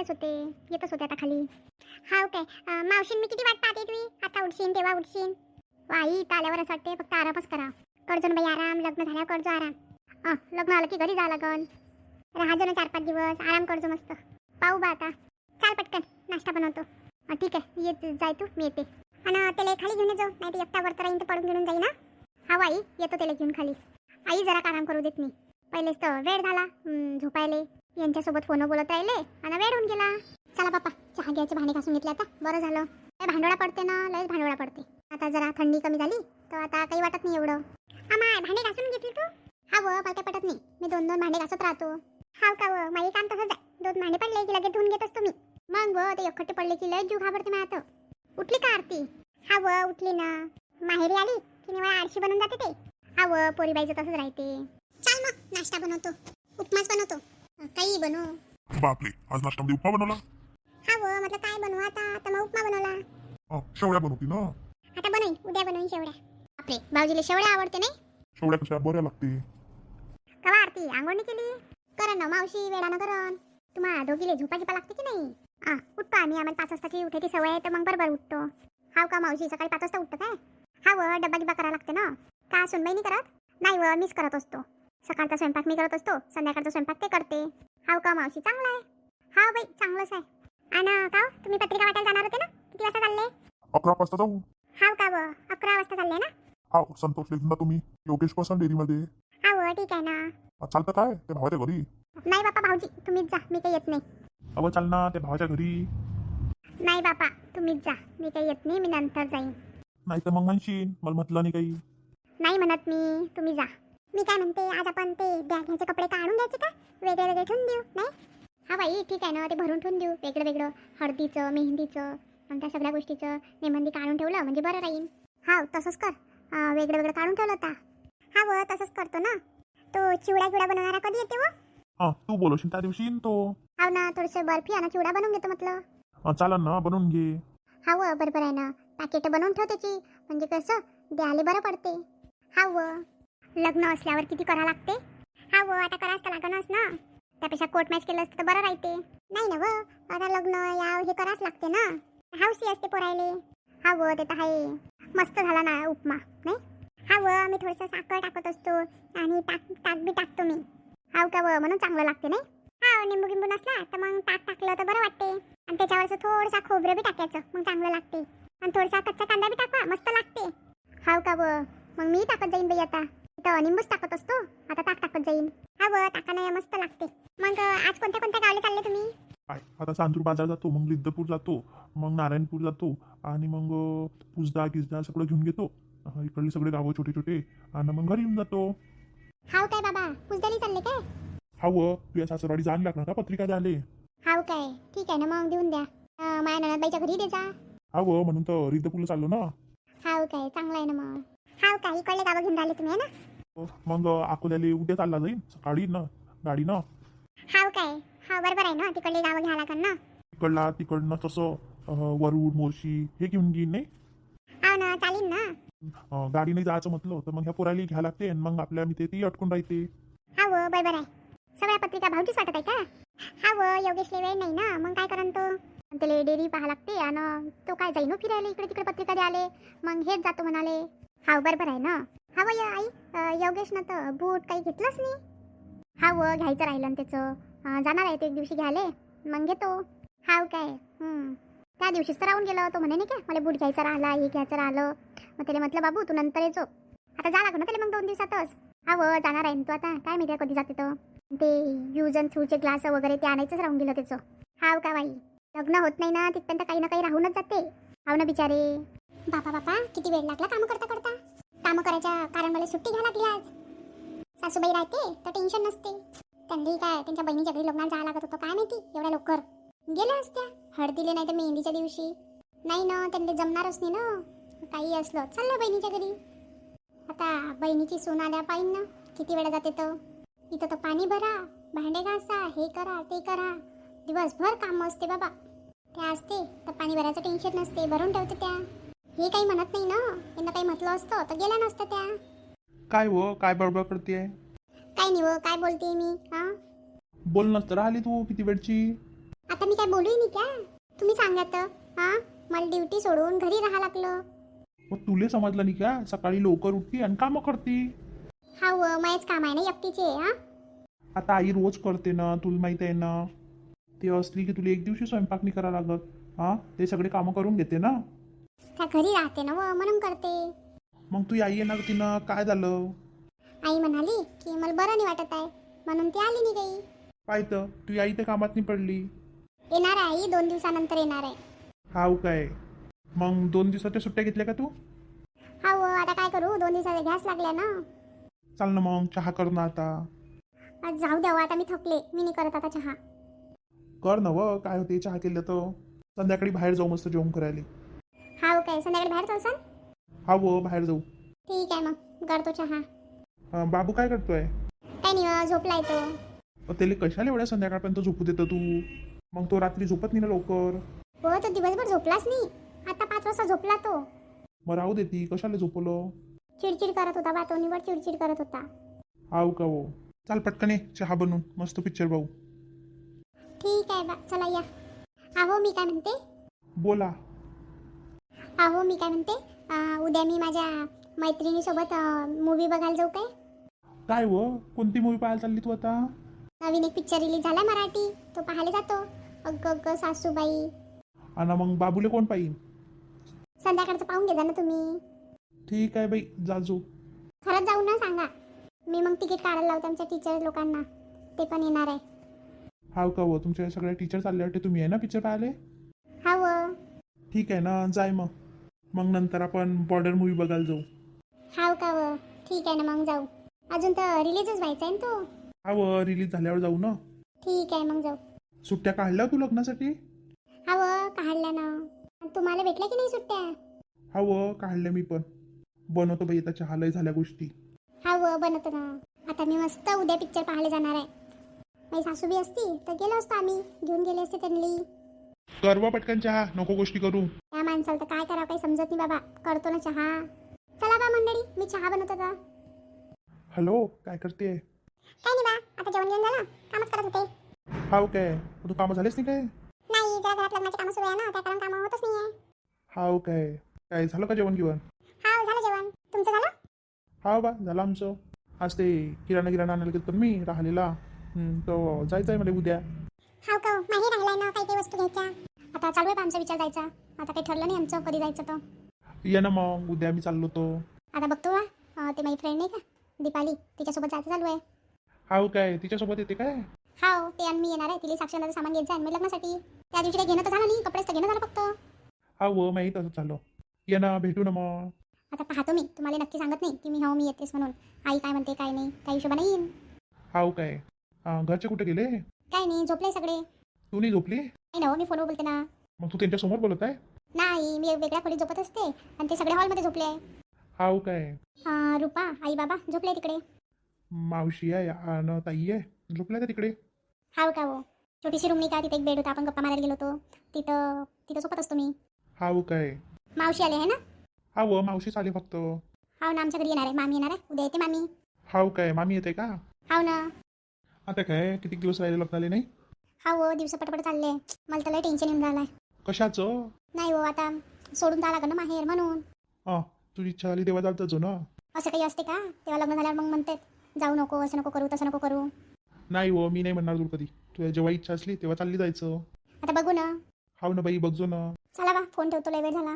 उठलेच होते, येतच होते आता खाली. हाव काय? मावशीन मी किती वाट पाहते तुम्ही, आता उठशीन तेव्हा उठशीन. आई इथं आल्यावर असं वाटते फक्त आरामच करा. करजो ना बाई आराम, लग्न झाल्यावर करजो आराम. लग्न आलं की घरी जा लागन, राहाजो ना 4-5 दिवस, आराम करजो मस्त. पाहू बा आता. चाल पटकन नाश्ता बनवतो. ठीक आहे, येत जाय तू, मी येते. आणि त्याला खाली घेऊन जाऊ, नाही तर एकटा वरत राहीन तर पडून घेऊन जाई ना. हा आई येतो त्याला घेऊन खाली. आई जरा आराम करू देत नाही, पहिलेच तर वेळ झाला झोपायले. यांच्यासोबत फोन बोलत राहिले आणि वेळ होऊन गेला. चला बापा, चहा घ्यायचे भांडे घासून घेतले आता, बरं झालं. लय भांडोळा पडते ना, लयच भांडोळा पडते. आता जरा थंडी कमी झाली तर आता काही वाटत नाही एवढं. आम्हा भांडे घासून घेतली तू? हा व मला काही पटत नाही, मी 2-2 भांडे घासत राहतो. हाव का व, माझे काम तसंच आहे. 2 भांडे पडले की लगेच धुवून घेत असतो मी. मग व ते एकखट्टे पडले की लय जीव घाबरते मी. आता उठली का आरती? हा व उठली ना, माहेरी आली की निवळ आळशी बनून जाते ते. हा व पोरीबाईचं तसंच राहते. चल मग नाश्ता बनवतो, उपमाच बनवतो, काही बनव. बापरे, आज नाश्त्यामध्ये उपमा बनवला? हा व म्हटलं काय बनवू आता, तर मग उपमा बनवला. शेवड्या बनवती ना? आता बनवीन, उद्या बनवीन शेवड्या. बापरे, भाऊजीला शेवड्या आवडते नाही? शेवड्या कशा बऱ्या लागते. कवा आरती आंघोळणी केली? करण ना मावशी, वेळानं करण. तुम्हाला दोघीले झोपा गिपा लागते की नाही? उठतो आम्ही, आम्हाला 5 वाजताची उठायची सवय आहे, तर मग बरोबर उठतो. हाव का मावशी, सकाळी 5 वाजता उठतं काय? हा व डब्बा गिबा करावं लागते ना. का सुनबाई नाही करत? नाही व मीच करत असतो. सकाळचा स्वयंपाक मी करत असतो, संध्याकाळचा स्वयंपाक ते करते. हाव का मावशी, चांगला आहे. हाव बाई चांगलंच आहे. आणि का तुम्ही पत्रिका वाटायला जाणार होते ना, किती वाजता चालले? 11 वाजता जाऊ. हाव का व, 11 वाजता चालले ना? हा संतोषला घेऊन जा तुम्ही, योगेश पसंत डेअरीमध्ये. हाव ठीक आहे ना. चालतं काय ते भावाच्या घरी? नाही बापा भाऊजी, तुम्हीच जा, मी काही येत नाही. चाल ना ते भावाच्या घरी. नाही बापा, तुम्हीच जा, मी काही येत नाही, मी नंतर जाईन. नाही तर मग म्हणशील मला म्हटलं नाही काही. नाही म्हणत मी, तुम्ही जा. मी काय म्हणते, आज आपण ते बॅग घ्यायचे कपडे काढून द्यायचे का, वेगळे वेगळे ठेवून देऊ? नाही हा बाई ठीक आहे ना, ते भरून ठेवून देऊ वेगळं वेगळं. हळदीचं, मेहंदीचं आणि त्या सगळ्या गोष्टीचं मेहंदी काढून ठेवलं म्हणजे बरं राहील. हाव तसंच कर, वेगळं वेगळं काढून ठेवलं होता. हा व तसंच करतो ना. तो चिवडा गिवडा बनवणारा कधी येते व? तू बोलवशील त्या दिवशी तो. हाव ना, थोडंसं बर्फी आणि चिवडा बनवून घेतो म्हटलं. चालन ना, बनवून घे. हा व बरोबर आहे ना, पॅकेट बनवून ठेव त्याची, म्हणजे कसं द्यायला बरं पडते. हा व लग्न असल्यावर किती करा लागते. हा व आता करावंच तर लागणच ना, त्यापेक्षा कोट मॅच केलं असतं तर बरं राहते. नाही ना व, आता लग्न या हे करावंच लागते ना, हौशी असते पोरायले. हा व ते तर आहे. मस्त झाला ना उपमा नाही? हा व मी थोडंसं साखर टाकत असतो आणि ताक बी टाकतो मी. हाव का व, म्हणून चांगलं लागते नाही? हा निंबू गिंबू नसला तर मग ताक टाकलं तर बरं वाटते. आणि त्याच्यावरचं थोडंसं खोबरं बी टाकायचं, मग चांगलं लागते. आणि थोडासा कच्चा कांदा बी टाका, मस्त लागते. हाव का व, मग मी टाकत जाईन बाई आता. इथं निंबूच टाकत असतो, आता ताक टाकत जाईन. हा व टाकानं मस्त लागते. मग आज कोणत्या कोणत्या गावले चालले तुम्ही? आता चांदूर बाजार जातो, मग लिद्दपूर जातो, मग नारायणपूर जातो आणि मग पुजदा गिजदा सगळं घेऊन घेतो. इकडले सगळे गावं छोटे छोटे आणि मग घरी येऊन जातो. हाव काय बाबा, पुजदाली चालले काय? तुझ्या सासरवाडी जाण लागणार का पत्रिका द्याले? हाव काय, ठीक आहे ना, मग देऊन द्या. माझ्या ननदबाईच्या घरी दे जा. म्हणून तर रिद्धपूरला चाललो ना. हाव काय, चांगलं आहे ना मग. हाव काय, इकडले गावं घेऊन राहिले तुम्ही ना? मग अकोल्याले उद्या चालला जाईल सकाळी ना, गाडी ना. हाव काय, हा बरोबर आहे ना, तिकडले गावं घ्या लागन ना. तिकडनं तसं वरुड मोर्शी हे घेऊन घेईन नाही. हाव ना, चालीन ना. गाडीने जायचं म्हटलं तर मग ह्या पोराली घ्या लागते आणि मग आपल्या मी ती अटकून राहते. हाव बरोबर आहे. सगळ्या पत्रिका भाऊजीच वाटत आहे का? हाव योगेशले वेळ नाही ना, मग काय करन तो? त्याला डेअरी पाहा लागते आणि तो काय जाईन फिरायला इकडे तिकडे पत्रिका द्याले, मग हेच जातो म्हणाले. हाव बरोबर आहे ना. हाव आई, योगेशनं तर बूट काही घेतलंच नाही. हाव घ्यायचं राहिलं ना त्याचं, जाणार आहे ते एक दिवशी घ्यायला, मग घेतो. हाव काय, त्या दिवशीच तर राहून गेलं. तो म्हणे नाही का मला बूट घ्यायचं राहिला, हे घ्यायचं राहिलं. मग त्याला म्हटलं बाबू तू नंतर येतो, आता जा लागलं ना त्याला मग 2 दिवसातच. हाव जाणार आहे तू आता, काय माहिती कधी जाते तर. ते यूज अँड थ्रूचे ग्लास वगैरे ते आणायचंच राहून गेलं त्याचं. हाव का बाई, लग्न होत नाही ना तिथपर्यंत काही ना काही राहूनच जाते. हाव ना बिचारे. बापा बापा किती वेळ लागला काम करता करता. काम करायच्या कारण मला सुट्टी घ्या लागली आज. सासूबाई राहते तर टेन्शन नसते. त्यांनी काय त्यांच्या बहिणीच्या घरी लग्नाला जायला लागत होतं, काय माहिती एवढ्या लवकर गेल्या असत्या हळदीले नाही तर मेहंदीच्या दिवशी. नाही ना, त्यांनी जमणारच नाही ना, काही असलं चाललं बहिणीच्या घरी. आता बहिणीची सून आल्या पाहिजे ना, किती वेळा जाते तर. इथं तर पाणी भरा, भांडे घासा, हे करा ते करा, दिवसभर काम असते बाबा. त्या असते तर पाणी भरायचं टेन्शन नसते, भरून ठेवते त्या. हे काही म्हणत नाही ना, यांना काही म्हटलं असतं तर गेल्या नसतं त्या. काय हो, काय बडबड करते? काय नाही हो, काय बोलते मी? बोल नसतं राहिली तू किती वेळची. आता मी काय बोलूही नाही का? तुम्ही सांगा तर. हा, मला ड्युटी सोडून घरी राहा लागलं. मग तुले समजलं नाही का? सकाळी लवकर उठती आणि कामं करती. हा व माहीच काम आहे ना एकटीचे. हा, आता आई रोज करते ना, तुला माहित आहे ना. ते असली की तुला एक दिवशी स्वयंपाक नाही करा लागत. हा, ते सगळे कामं करून घेते ना. त्या घरी राहते ना व म्हणून करते. मग तू आई येणार होती ना, काय झालं? आई म्हणाली की मला बरं नाही वाटत आहे, म्हणून ती आली नाही काही. पाहिलं तू आई त्या कामात नाही पडली. येणार आहे आई, 2 दिवसानंतर येणार आहे. हाव काय? मग 2 दिवसाच्या सुट्ट्या घेतल्या का तू? हा व आता काय करू, 2 दिवसाच्या घ्यास लागल्या ना. चाल ना मग, चहा कर ना आता. आज जाऊ द्यावं, आता मी थकले, मी नाही करत आता चहा. कर ना व, काय होते चहा केलं तर. संध्याकाळी बाहेर जाऊ मस्त जेवण करायला. हा काय, संध्याकाळी बाहेर चालसान? हा व, बाहेर जाऊ. ठीक आहे मग, करतो चहा. बाबू काय करतोय? काय नाही व, झोपलाय तो. त्याला कशाला एवढ्या संध्याकाळपर्यंत झोपू देतं तू? मग तो रात्री झोपत नाही ना लवकर. हो, तो दिवसभर झोपलाच नाही. आता 5 वाजता झोपला तो. मग राहू देती, कशाला झोपवलं? चिडचिड करत होता बा, तो निवड चिडचिड करत होता. हाव का वो? चाल पटकन ये, चहा बनवून मस्त पिक्चर पाहू. ठीक आहे बा, चला या. अहो मी काय म्हणते, बोला. अहो मी काय म्हणते, उद्या मी माझ्या मैत्रिणीसोबत मूवी बघायला जाऊ काय? काय व, कोणती मूवी पाहायला चालली तू आता? नवीन एक पिक्चर रिलीज झाला मराठी, तो पाहायला जातो. अग्ग अग्ग सासूबाई. आणि मग बाबूले कोण पाहिजे? संध्याकाळचं पाहून घे जा ना तुम्ही. ठीक आहे बाई, जाजो. खरंच जाऊ ना सांगा, मी मग तिकीट काढायला लावते आमच्या टीचर लोकांना, ते पण येणार आहे. हाव का व, तुमच्या सगळ्या टीचर चालले वाटते, तुम्ही आहे ना पिक्चर पाहायला? हा व. ठीक आहे ना, जाय मग. मग नंतर आपण बॉर्डर मूवी बघायला जाऊ. हाव का व, ठीक आहे ना मग जाऊ. अजून तर रिलीजच व्हायचा आहे ना तो. हा व, रिलीज झाल्यावर जाऊ ना. ठीक आहे मग जाऊ. सुट्ट्या काढल्या तू लग्नासाठी? हा व, काढल्या ना. तुम्हाला भेटल्या की नाही सुट्ट्या? हा व, काढल्या मी पण. बनवतो बाई आता चहा, लय झाल्या गोष्टी. हा व, बनवतो ना. आता मी मस्त उद्या पिक्चर पाहायला जाणार आहे. माझी सासूबी असती तर गेलो असतो आम्ही, घेऊन गेले असते त्यांनी. करवा पटकन चहा, नको गोष्टी करू. त्या माणसाला तर काय करावं काही समजत नाही बाबा, करतो ना चहा. चला बा मंडळी, मी चहा बनवतो का. हॅलो, काय करते? काय नाही बा, आता जेवण घेऊन झालं, कामच करत होते. हाव काय? तू कामं झालेच नाही काय? नाही, जरा घरात लग्नाचे कामं सुरू आहे ना, त्या कारण कामं होतच नाही आहे. हाव काय? काय झालं का जेवण गिवण? हा झालं जेवण, तुमचं झालं? हाव बा, झालं आमचं. आज ते किराणा आणायला गेलो मी राहिलेला. तो जायचं आहे मला उद्या. हाव का, माही राहिलाय ना काही काही वस्तू घ्यायच्या. आता चालू आहे आमचा विचार जायचा. आता काही ठरलं नाही आमचं कधी जायचं तर. ये ना मग, उद्या मी चाललो तो. आता बघतो बा, ते माझी फ्रेंड नाही का दीपाली, तिच्यासोबत जायचं चालू आहे. हाव काय? तिच्यासोबत येते काय? हाव, ते आणि मी येणार आहे. तिला साक्षरनाचं सामान घ्यायचं आहे मी लग्नासाठी. त्या दिवशी काही घेणं तर झालं नाही, कपडेच तर घेणं झालं फक्त. हाव, माहीत असं चाललो. ये ना, भेटू ना मग. आता पाहतो मी, तुम्हाला नक्की सांगत नाही की मी येतेस म्हणून. आई काय म्हणते काय नाही, त्या हिशोबाने येईन. हाव काय? घरचे कुठे गेले? काय नाही, झोपले सगळे. तू नाही झोपली? नाही ना हो, मी फोनवर बोलते ना. मग तू त्यांच्यासमोर बोलत आहे? नाही, मी वेगळ्या खोलीत झोपत असते आणि ते सगळे हॉलमध्ये झोपले आहे. हाव काय? रुपा आई बाबा झोपले तिकडे. मावशी आहे आणि ताई आहे, झोपल्या का तिकडे? हाव का हो, छोटीशी रूम नाही का, तिथे एक बेड होता, आपण गप्पा मारायला गेलो होतो तिथं, तिथं झोपत असतो मी. हाव काय? मावशी आले आहे ना? हाव, मावशीच आले फक्त. हाव ना, आमच्या घरी येणार आहे, मामी येणार आहे, उद्या येते मामी. हाव काय? मामी येते का? हाव ना. आता काय, किती दिवस राहिले लग्नाले नाही? हाव, दिवस पटपट चालले, मला तर लय टेन्शन येऊन राहिलं आहे. कशाचं? नाही हो, आता सोडून जावं लागलं ना माहेर म्हणून. तुझी इच्छा आली तेव्हा चालतं ना. असं काही असते का? तेव्हा लग्न झाल्यावर मग म्हणतात जाऊ नको, असं नको करू, तसं नको करू. नाही हो, मी नाही म्हणणार तुला कधी. तुझ्या जेव्हा इच्छा असली तेव्हा चालली जायचं. आता बघू ना. हाव ना बाई, बघजो ना. चला बा, फोन ठेवतो, लय वेळ झाला.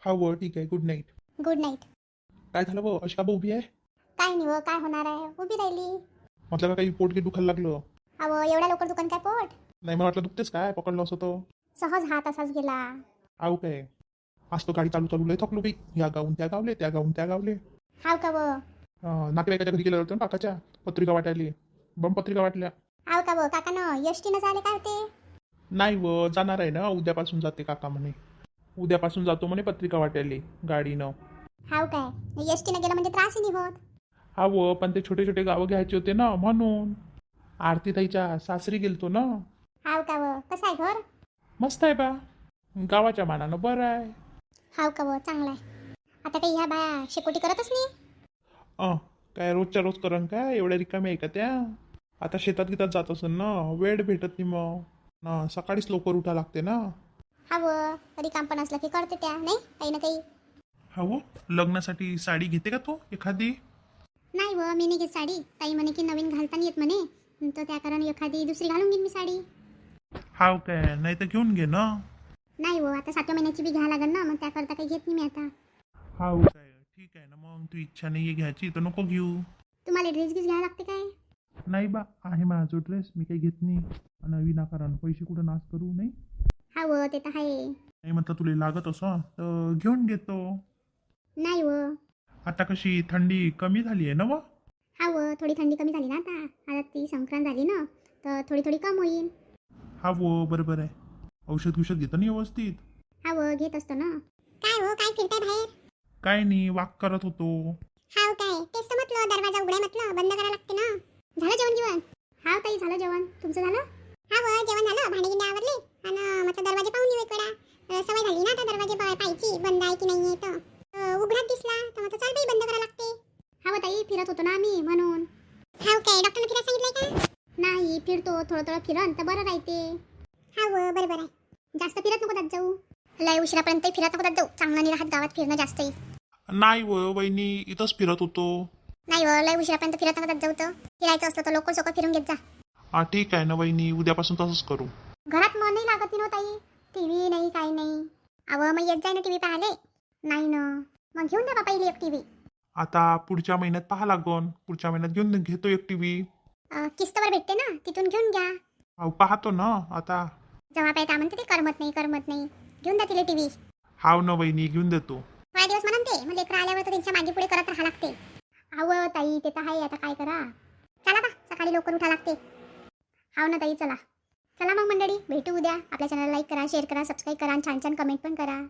हाव, ठीक आहे, गुड नाईट. Good night. काय झालं व, अशी का बा उभी आहे? काय नाही हो, काय होणार आहे, उभी राहिली. म्हटलं का काही पोट की दुखायला लागलं? अहो, एवढ्या लवकर दुकान काय पोट? नाही, मला वाटलं दुखतेच काय, पकडलं असं तर. सहज हात असाच गेला. हाव काय? आज तो गाडी चालू चालू लय थकलो बाई. या गावून त्या गावले, त्या गावून त्या गावले. हाव का व? नातेवाईकाच्या घरी गेलं होतं काकाच्या, पत्रिका वाटायली. बम पत्रिका वाटल्या. हाव का व? काकानं एसटीनं चाले काय ते? नाही व, जाणार आहे ना, उद्यापासून जाते काका म्हणे. उद्यापासून जातो म्हणे पत्रिका वाटायली गाडीनं. हाव काय? एसटीनं गेलं म्हणजे त्रासही नाही होत. हा व, पण ते छोटे छोटे गावं घ्यायचे होते ना, म्हणून. आरती ताईच्या सासरी गेलतो ना. हाव का व? कसं आहे घर? मस्त आहे बा, गावाच्या मानानं बरं आहे. हाव का व? चांगलं आहे. आता काही ह्या बाया शेकोटी करतच नाही. काय रोजच्या रोज करण काय, एवढ्या रिकामी आहे का त्या? आता शेतात गीतात जात असेल ना, वेळ भेटत नाही मग. ना सकाळीच लवकर उठा लागते ना. हवं कधी काम पण असलं की करते त्या नाही काही ना काही. हो, लग्नासाठी साडी घेते का तू एखादी? नाही व मी नाही घेत साडी. ताई म्हणे की नवीन घालता नाही येत म्हणे, तर त्या कारण एखादी दुसरी घालून घेईन मी साडी. हाव काय, नाही तर घेऊन घे ना. नाही हो आता 7व्या महिन्याची बी घ्या लागेल ना, मग त्याकरता काही घेत नाही मी आता. हाव काय, ठीक आहे ना. मग तू इच्छा नाही घ्यायची तर नको घेऊ. तुम्हाला ड्रेस घ्यायला लागते काय? नाही बा, आहे माझा ड्रेस, मी काही घेत नाही. नवीन आकारानं पैसे कुठं नाश करू नाही. हा व ते तर आहे. नाही म्हणता तुला लागत असं तर घेऊन घेतो. नाही व. आता कशी थंडी कमी झाली आहे ना व? हा व थोडी थंडी कमी झाली ना आता. आता ती संक्रांत झाली ना, तर थोडी थोडी कम होईल. हा वो बरोबर आहे. औषध घेतं नाही व्यवस्थित? हा व घेत असतो ना. काय हो काय फिरताय बाहेर? काय नाही, वाक करत होतो. हाव काय, तेच तर म्हटलं दरवाजा उघडाय म्हटलं बंद करायला लागते ना. झालं जेवण जेवण? हाव ताई झालं जेवण. तुमचं झालं? हा व जेवण झालं, भांडी गिंडे आवरले आणि म्हटलं दरवाजे पाहून येऊ एक वेळा. सवय झाली ना आता दरवाजे पाहायची बंद आहे की नाही तर. उघडाच दिसला तर म्हटलं चल बाई बंद करायला लागते. हाव ताई फिरत होतो ना आम्ही म्हणून. हाव काय, डॉक्टरने फिरायला सांगितलंय का? नाही फिरतो थोडं थोडं फिरन तर बरं राहते. हाव बरोबर आहे. जास्त फिरत नको जात जाऊ. लय उशिरापर्यंत फिरत नको जात जाऊ. चांगलं नाही राहत गावात फिरणं जास्तही. नाही व वहिनी, इथंच फिरत होतो. नाही व लय उशिरापर्यंत फिरत नको जात जाऊ. तर फिरायचं असलं तर लोक सोकं फिरून घेत जा. हा ठीक आहे ना वहिनी, उद्यापासून तसंच करू. घरात मन नाही लागत ना ताई. टीव्ही नाही काही नाही. अव मग येत जाय ना टीव्ही पाहायला. नाही ना, मग घेऊन द्या बापा इले एक टीव्ही. आता पुढच्या महिन्यात पाहा लागन. पुढच्या महिन्यात घेतो एक टीव्ही. किस्तवर भेटते ना, तिथून घेऊन घ्या. अहो पाहतो ना आता. जेव्हा पाहिजे म्हणते ते करमत नाही. घेऊन द्या तिला टीव्ही. हाव ना वहिनी, घेऊन देतो. थोड्या दिवस म्हणते मग लेकरं आल्यावर तर त्यांच्या मागे पुढे करत राहा लागते. अव ताई ते तर आहे, आता काय करा. चला बा सकाळी लवकर उठा लागते. हाव ना ताई चला. चला मग मंडळी भेटू उद्या. आपल्या चॅनलला लाईक करा, शेअर करा, सबस्क्राईब करा आणि छान छान कमेंट पण करा.